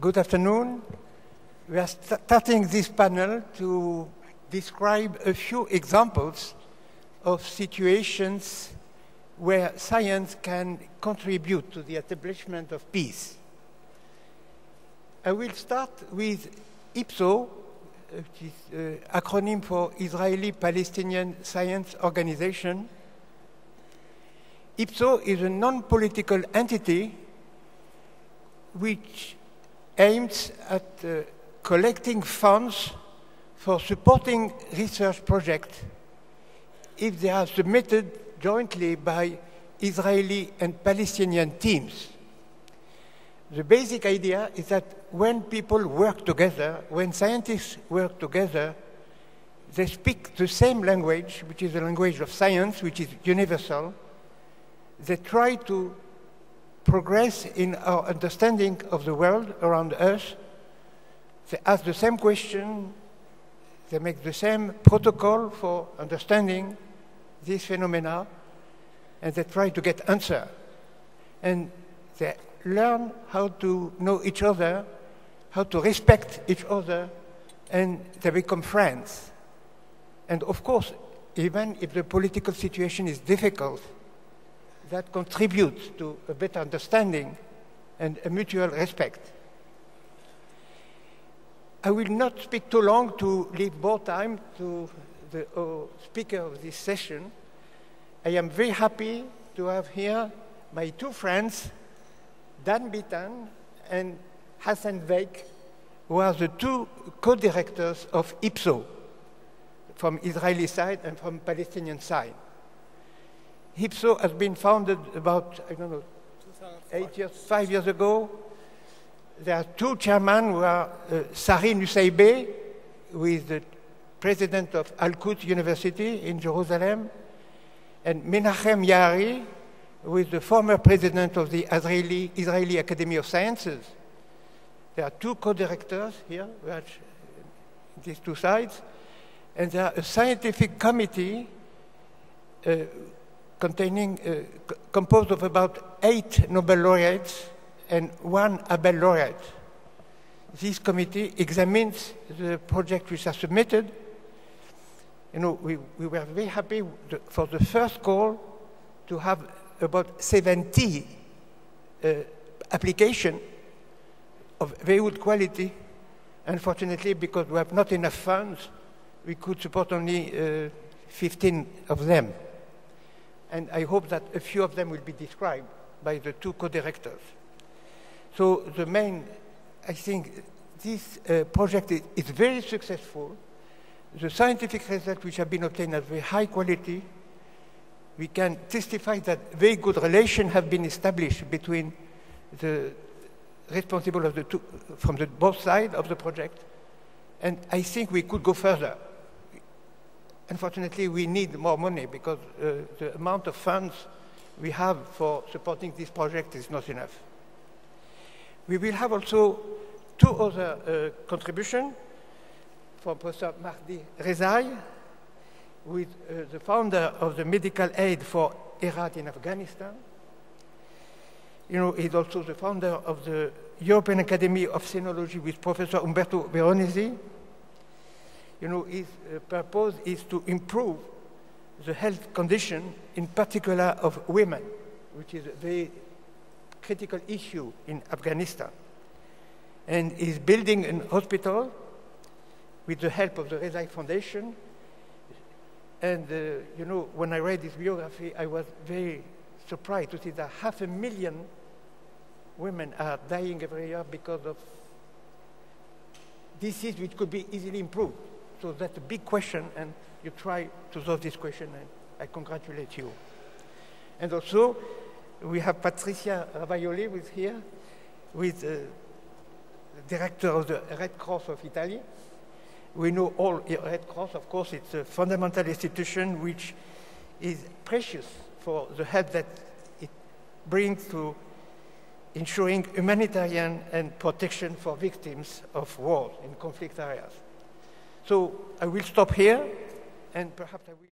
Good afternoon. We are starting this panel to describe a few examples of situations where science can contribute to the establishment of peace. I will start with IPSO, which is an acronym for Israeli-Palestinian Science Organization. IPSO is a non-political entity which aims at collecting funds for supporting research projects if they are submitted jointly by Israeli and Palestinian teams. The basic idea is that when people work together, when scientists work together, they speak the same language, which is the language of science, which is universal. They try to progress in our understanding of the world around us. They ask the same question. They make the same protocol for understanding these phenomena, and they try to get answer. And they learn how to know each other, how to respect each other, and they become friends. And of course, even if the political situation is difficult, that contributes to a better understanding and a mutual respect. I will not speak too long to leave more time to the speaker of this session. I am very happy to have here my two friends, Dan Bitan and Hassan Veik, who are the two co-directors of IPSO, from Israeli side and from Palestinian side. IPSO has been founded about, I don't know, 5 years ago. There are two chairmen who are Sari Nusseibeh, who is the president of Al-Quds University in Jerusalem, and Menachem Yaari, who is the former president of the Israeli Academy of Sciences. There are two co-directors here, these two sides, and there are a scientific committee composed of about 8 Nobel laureates and 1 Abel laureate. This committee examines the projects which are submitted. You know, we were very happy for the first call to have about 70 applications of very good quality. Unfortunately, because we have not enough funds, we could support only 15 of them. And I hope that a few of them will be described by the two co-directors. So the main, I think, this project is very successful. The scientific results which have been obtained are very high quality. We can testify that very good relations have been established between the responsible of the two, from both sides of the project. And I think we could go further. Unfortunately, we need more money because the amount of funds we have for supporting this project is not enough. We will have also two other contributions from Professor Mahdi Rezai, who is the founder of the medical aid for Herat in Afghanistan. You know, he's also the founder of the European Academy of Sinology with Professor Umberto Veronesi. You know, his purpose is to improve the health condition, in particular of women, which is a very critical issue in Afghanistan. And he's building a hospital with the help of the Rezai Foundation. And, you know, when I read his biography, I was very surprised to see that 500,000 women are dying every year because of disease which could be easily improved. So that's a big question, and you try to solve this question, and I congratulate you. And also, we have Patricia Ravaioli with here, with the director of the Red Cross of Italy. We know all Red Cross, of course, it's a fundamental institution which is precious for the help that it brings to ensuring humanitarian and protection for victims of war in conflict areas. So I will stop here, and perhaps I will